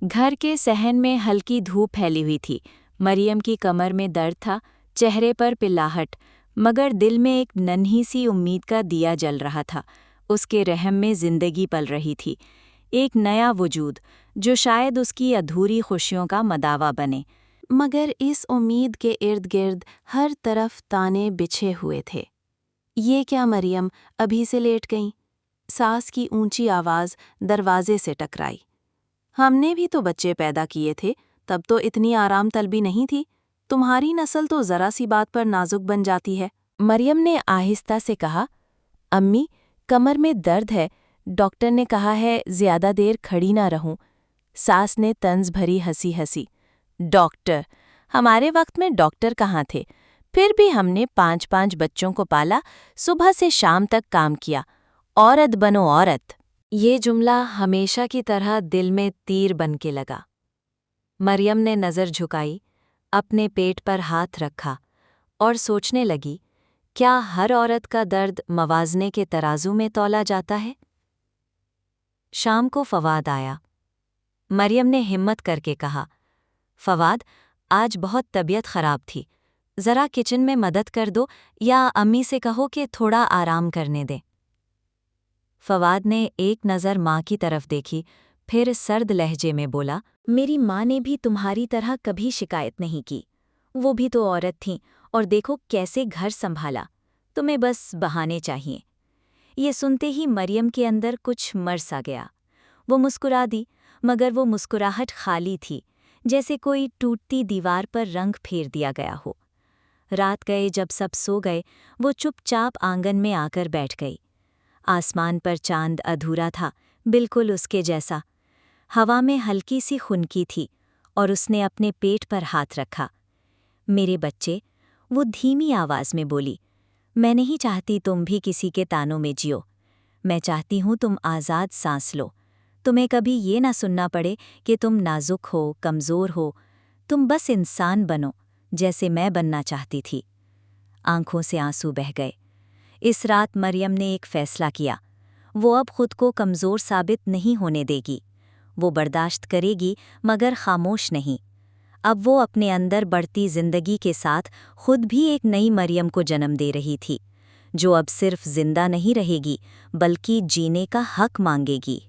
घर के सहन में हल्की धूप फैली हुई थी। मरियम की कमर में दर्द था, चेहरे पर पिल्लाहट, मगर दिल में एक नन्ही सी उम्मीद का दिया जल रहा था। उसके रहम में जिंदगी पल रही थी, एक नया वजूद जो शायद उसकी अधूरी खुशियों का मदावा बने। मगर इस उम्मीद के इर्द गिर्द हर तरफ ताने बिछे हुए थे। ये क्या मरियम अभी से लेट गईं? सास की ऊंची आवाज़ दरवाजे से टकराई। हमने भी तो बच्चे पैदा किए थे, तब तो इतनी आराम तलबी नहीं थी। तुम्हारी नस्ल तो ज़रा सी बात पर नाजुक बन जाती है। मरियम ने आहिस्ता से कहा, अम्मी, कमर में दर्द है, डॉक्टर ने कहा है ज्यादा देर खड़ी ना रहूं। सास ने तंज भरी हंसी हंसी। डॉक्टर? हमारे वक्त में डॉक्टर कहाँ थे? फिर भी हमने 5-5 बच्चों को पाला, सुबह से शाम तक काम किया। औरत बनो औरत। ये जुमला हमेशा की तरह दिल में तीर बन के लगा। मरियम ने नज़र झुकाई, अपने पेट पर हाथ रखा और सोचने लगी, क्या हर औरत का दर्द मवाज़ने के तराजू में तौला जाता है? शाम को फवाद आया। मरियम ने हिम्मत करके कहा, फवाद, आज बहुत तबीयत ख़राब थी, ज़रा किचन में मदद कर दो या अम्मी से कहो कि थोड़ा आराम करने दें। फवाद ने एक नज़र माँ की तरफ देखी, फिर सर्द लहजे में बोला, मेरी माँ ने भी तुम्हारी तरह कभी शिकायत नहीं की। वो भी तो औरत थीं और देखो कैसे घर संभाला। तुम्हें बस बहाने चाहिए। ये सुनते ही मरियम के अंदर कुछ मर सा गया। वो मुस्कुरा दी, मगर वो मुस्कुराहट खाली थी, जैसे कोई टूटती दीवार पर रंग फेर दिया गया हो। रात गए जब सब सो गए, वो चुपचाप आंगन में आकर बैठ गई। आसमान पर चांद अधूरा था, बिल्कुल उसके जैसा। हवा में हल्की सी खुनकी थी और उसने अपने पेट पर हाथ रखा। मेरे बच्चे, वो धीमी आवाज़ में बोली, मैं नहीं चाहती तुम भी किसी के तानों में जियो। मैं चाहती हूँ तुम आज़ाद सांस लो। तुम्हें कभी ये ना सुनना पड़े कि तुम नाजुक हो, कमज़ोर हो। तुम बस इंसान बनो, जैसे मैं बनना चाहती थी। आंखों से आंसू बह गए। इस रात मरियम ने एक फ़ैसला किया। वो अब खुद को कमज़ोर साबित नहीं होने देगी। वो बर्दाश्त करेगी, मगर खामोश नहीं। अब वो अपने अंदर बढ़ती ज़िंदगी के साथ खुद भी एक नई मरियम को जन्म दे रही थी, जो अब सिर्फ जिंदा नहीं रहेगी, बल्कि जीने का हक मांगेगी।